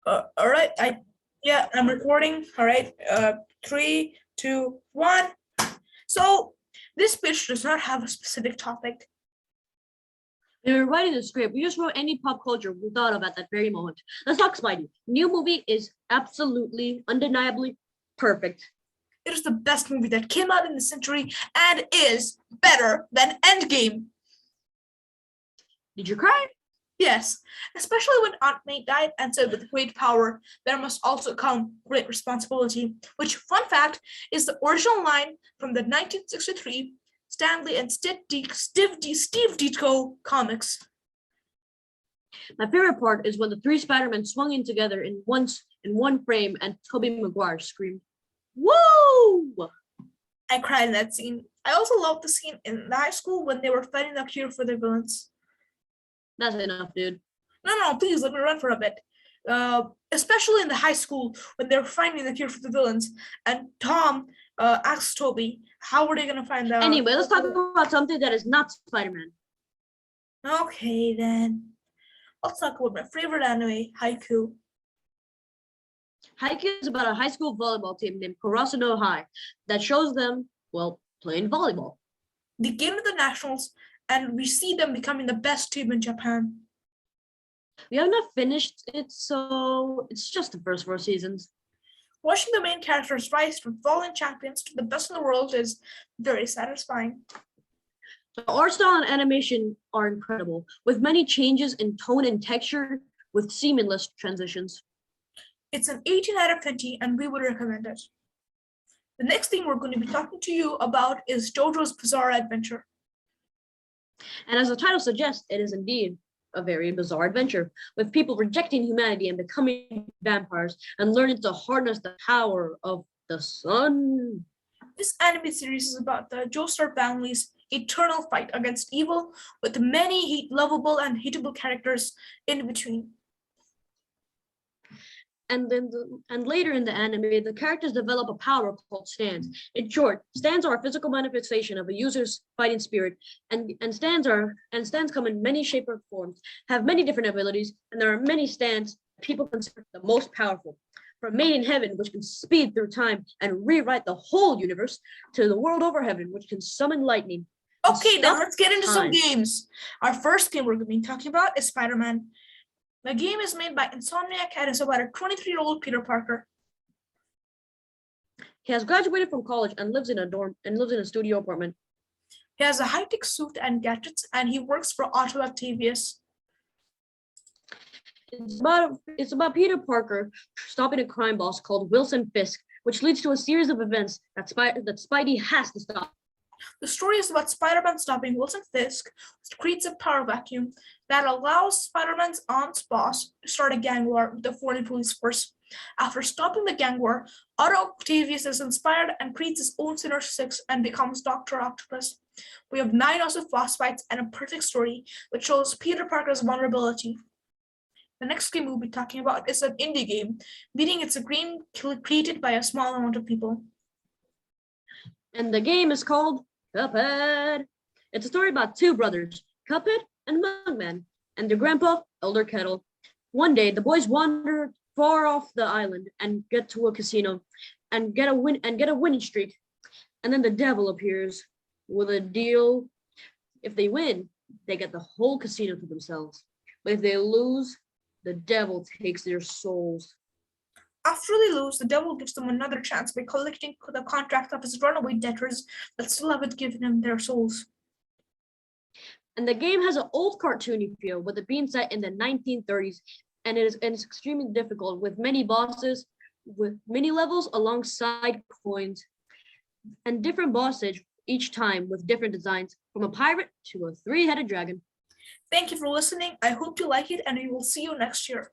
All right. I'm recording. All right. 3, 2, 1. So this pitch does not have a specific topic. We were writing the script. We just wrote any pop culture we thought of at that very moment. Let's talk Spidey. New movie is absolutely, undeniably perfect. It is the best movie that came out in the century and is better than Endgame. Did you cry? Yes, especially when Aunt May died and said, with great power, there must also come great responsibility, which, fun fact, is the original line from the 1963 Stanley and Steve Ditko comics. My favorite part is when the three Spider-Men swung in together in one frame and Tobey Maguire screamed, "Woo!" I cried in that scene. I also loved the scene in the high school when they were fighting the cure for their villains. That's enough, dude. No, please let me run for a bit. Especially in the high school when they're finding the cure for the villains, and Tom asks Toby, "How are they gonna find out?" Anyway, let's talk about something that is not Spider-Man. Okay, then. Let's talk about my favorite anime, Haiku. Haiku is about a high school volleyball team named Kurasuno High that shows them, well, playing volleyball. They get into the nationals, and we see them becoming the best team in Japan. We have not finished it, so it's just the first 4 seasons. Watching the main characters rise from fallen champions to the best in the world is very satisfying. The art style and animation are incredible, with many changes in tone and texture with seamless transitions. It's an 18 out of 20, and we would recommend it. The next thing we're going to be talking to you about is JoJo's Bizarre Adventure. And as the title suggests, it is indeed a very bizarre adventure, with people rejecting humanity and becoming vampires and learning to harness the power of the sun. This anime series is about the Joestar family's eternal fight against evil, with many lovable and hateable characters in between. And later in the anime, the characters develop a power called stands. In short, stands are a physical manifestation of a user's fighting spirit, and stands come in many shapes or forms, have many different abilities, and there are many stands people consider the most powerful. From Made in Heaven, which can speed through time and rewrite the whole universe, to the World Over Heaven, which can summon lightning. Okay, now let's get into some games. Our first game we're going to be talking about is Spider-Man. The game is made by Insomniac and is about a 23-year-old Peter Parker. He has graduated from college and lives in a studio apartment. He has a high-tech suit and gadgets, and he works for Otto Octavius. It's about Peter Parker stopping a crime boss called Wilson Fisk, which leads to a series of events that Spidey has to stop. The story is about Spider-Man stopping Wilson Fisk, which creates a power vacuum that allows Spider-Man's aunt's boss to start a gang war with the 40 police force. After stopping the gang war, Otto Octavius is inspired and creates his own Sinister Six and becomes Dr. Octopus. We have 9 awesome boss fights and a perfect story which shows Peter Parker's vulnerability. The next game we'll be talking about is an indie game, meaning it's a game created by a small amount of people. And the game is called Cuphead. It's a story about 2 brothers, Cuphead and Mugman, and their grandpa, Elder Kettle. One day, the boys wander far off the island and get to a casino and get a winning streak. And then the devil appears with a deal. If they win, they get the whole casino to themselves. But if they lose, the devil takes their souls. After they lose, the devil gives them another chance by collecting the contract of his runaway debtors that still haven't given him their souls. And the game has an old cartoony feel, with it being set in the 1930s, and it's extremely difficult, with many bosses, with mini levels alongside coins, and different bosses each time with different designs, from a pirate to a 3-headed dragon. Thank you for listening. I hope you like it, and we will see you next year.